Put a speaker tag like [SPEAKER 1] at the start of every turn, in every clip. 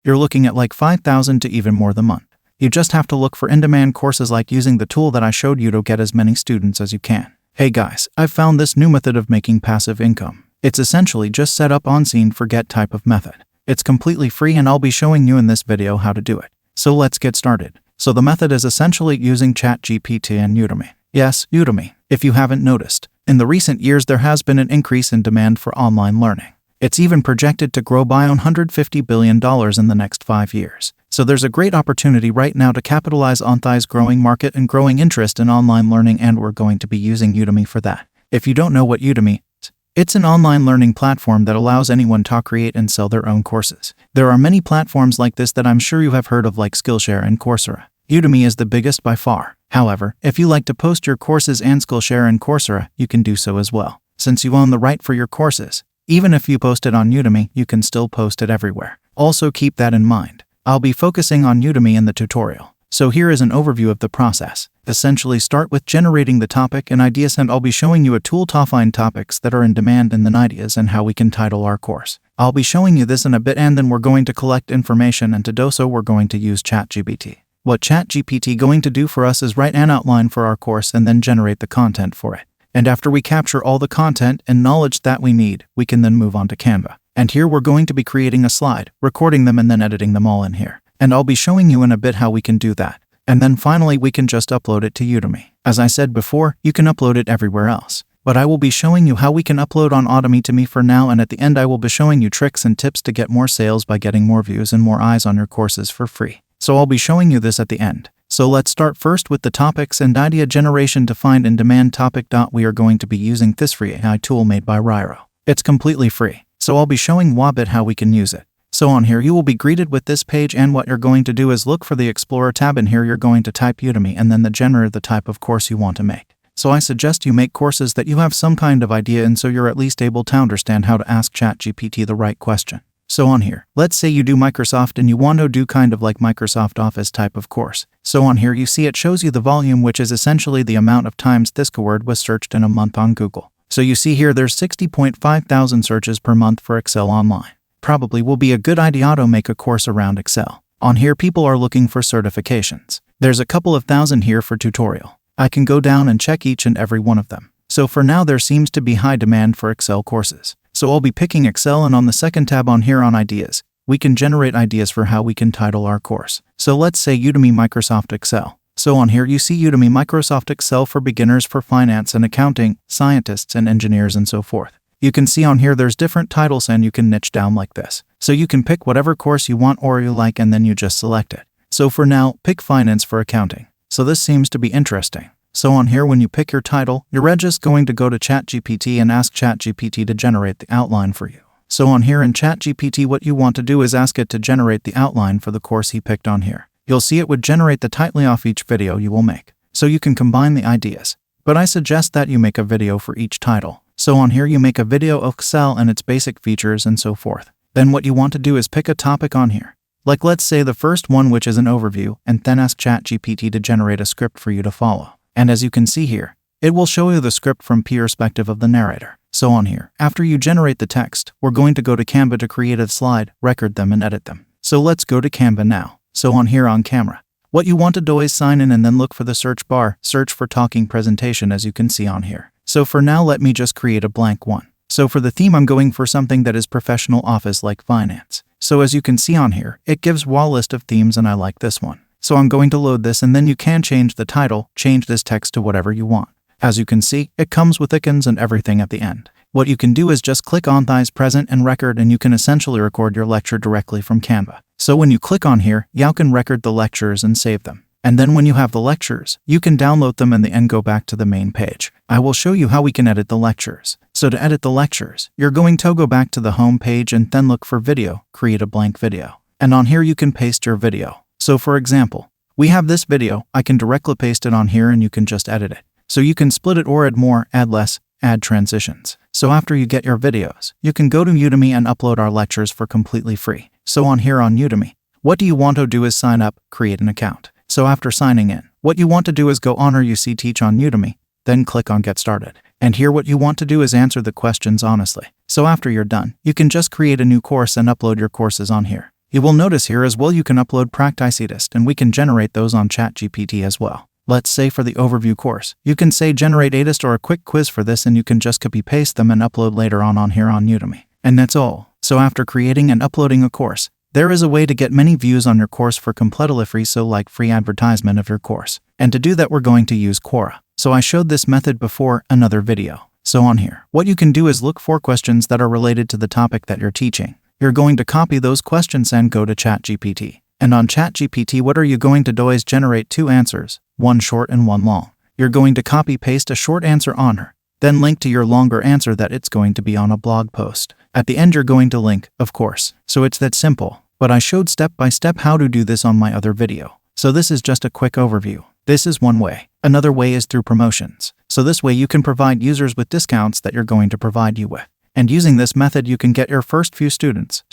[SPEAKER 1] you're looking at like 5,000 to even more the month. You just have to look for in-demand courses like using the tool that I showed you to get as many students as you can. Hey guys, I've found this new method of making passive income. It's essentially just set up on scene forget type of method. It's completely free and I'll be showing you in this video how to do it. So let's get started. So the method is essentially using ChatGPT and Udemy. Yes, Udemy. If you haven't noticed, in the recent years there has been an increase in demand for online learning. It's even projected to grow by $150 billion in the next 5 years. So there's a great opportunity right now to capitalize on this growing market and growing interest in online learning, and we're going to be using Udemy for that. If you don't know what Udemy is, it's an online learning platform that allows anyone to create and sell their own courses. There are many platforms like this that I'm sure you have heard of, like Skillshare and Coursera. Udemy is the biggest by far. However, if you like to post your courses and Skillshare and Coursera, you can do so as well. Since you own the right for your courses, even if you post it on Udemy, you can still post it everywhere. Also keep that in mind. I'll be focusing on Udemy in the tutorial. So here is an overview of the process. Essentially start with generating the topic and ideas, and I'll be showing you a tool to find topics that are in demand and then ideas and how we can title our course. I'll be showing you this in a bit, and then we're going to collect information, and to do so we're going to use ChatGPT. What ChatGPT going to do for us is write an outline for our course and then generate the content for it. And after we capture all the content and knowledge that we need, we can then move on to Canva. And here we're going to be creating a slide, recording them and then editing them all in here. And I'll be showing you in a bit how we can do that. And then finally we can just upload it to Udemy. As I said before, you can upload it everywhere else. But I will be showing you how we can upload on Udemy for now, and at the end I will be showing you tricks and tips to get more sales by getting more views and more eyes on your courses for free. So I'll be showing you this at the end. So let's start first with the topics and idea generation to find in-demand topic. We are going to be using this free AI tool made by Ryro. It's completely free. So I'll be showing you a bit how we can use it. So on here you will be greeted with this page, and what you're going to do is look for the Explorer tab. In here you're going to type Udemy and then the type of course you want to make. So I suggest you make courses that you have some kind of idea in, so you're at least able to understand how to ask ChatGPT the right question. So on here, let's say you do Microsoft and you want to do kind of like Microsoft Office type of course. So on here you see it shows you the volume, which is essentially the amount of times this keyword was searched in a month on Google. So you see here there's 60.5 thousand searches per month for Excel online. Probably will be a good idea to make a course around Excel. On here people are looking for certifications. There's a couple of thousand here for tutorial. I can go down and check each and every one of them. So for now there seems to be high demand for Excel courses. So I'll be picking Excel, and on the second tab on here on ideas, we can generate ideas for how we can title our course. So let's say Udemy Microsoft Excel. So on here you see Udemy Microsoft Excel for beginners, for finance and accounting, scientists and engineers and so forth. You can see on here there's different titles and you can niche down like this. So you can pick whatever course you want or you like and then you just select it. So for now, pick finance for accounting. So this seems to be interesting. So on here when you pick your title, you're just going to go to ChatGPT and ask ChatGPT to generate the outline for you. So on here in ChatGPT what you want to do is ask it to generate the outline for the course he picked on here. You'll see it would generate the title of each video you will make. So you can combine the ideas. But I suggest that you make a video for each title. So on here you make a video of Excel and its basic features and so forth. Then what you want to do is pick a topic on here. Like let's say the first one, which is an overview, and then ask ChatGPT to generate a script for you to follow. And as you can see here, it will show you the script from perspective of the narrator. So on here, after you generate the text, we're going to go to Canva to create a slide, record them and edit them. So let's go to Canva now. So on here on camera, what you want to do is sign in and then look for the search bar, search for talking presentation, as you can see on here. So for now let me just create a blank one. So for the theme I'm going for something that is professional office like finance. So as you can see on here, it gives a list of themes and I like this one. So I'm going to load this and then you can change the title, change this text to whatever you want. As you can see, it comes with icons and everything at the end. What you can do is just click on this present and record, and you can essentially record your lecture directly from Canva. So when you click on here, you can record the lectures and save them. And then when you have the lectures, you can download them and then go back to the main page. I will show you how we can edit the lectures. So to edit the lectures, you're going to go back to the home page and then look for video, create a blank video. And on here you can paste your video. So for example, we have this video, I can directly paste it on here and you can just edit it. So you can split it or add more, add less, add transitions. So after you get your videos, you can go to Udemy and upload our lectures for completely free. So on here on Udemy, what you want to do is sign up, create an account. So after signing in, what you want to do is go on or you see teach on Udemy, then click on get started. And here what you want to do is answer the questions honestly. So after you're done, you can just create a new course and upload your courses on here. You will notice here as well you can upload practice test and we can generate those on ChatGPT as well. Let's say for the overview course, you can say generate a test or a quick quiz for this and you can just copy paste them and upload later on here on Udemy. And that's all. So after creating and uploading a course, there is a way to get many views on your course for completely free, so like free advertisement of your course. And to do that we're going to use Quora. So I showed this method before another video. So on here, what you can do is look for questions that are related to the topic that you're teaching. You're going to copy those questions and go to ChatGPT. And on ChatGPT, what are you going to do is generate 2 answers, one short and one long. You're going to copy paste a short answer on her, then link to your longer answer that it's going to be on a blog post. At the end, you're going to link, of course. So it's that simple. But I showed step by step how to do this on my other video. So this is just a quick overview. This is one way. Another way is through promotions. So this way you can provide users with discounts that you're going to provide you with. And using this method, you can get your first few students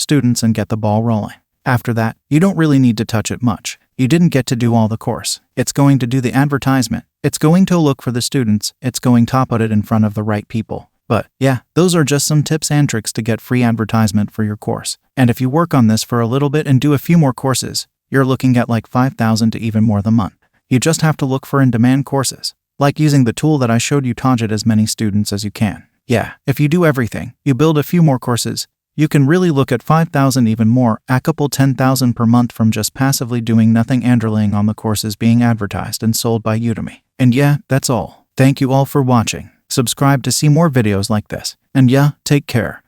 [SPEAKER 1] and get the ball rolling. After that, you don't really need to touch it much. You didn't get to do all the course. It's going to do the advertisement. It's going to look for the students. It's going to put it in front of the right people. But yeah, those are just some tips and tricks to get free advertisement for your course. And if you work on this for a little bit and do a few more courses, you're looking at like 5,000 to even more the month. You just have to look for in-demand courses, like using the tool that I showed you to get as many students as you can. Yeah, if you do everything, you build a few more courses, you can really look at 5,000 even more, a couple 10,000 per month from just passively doing nothing and relying on the courses being advertised and sold by Udemy. And yeah, that's all. Thank you all for watching. Subscribe to see more videos like this. And yeah, take care.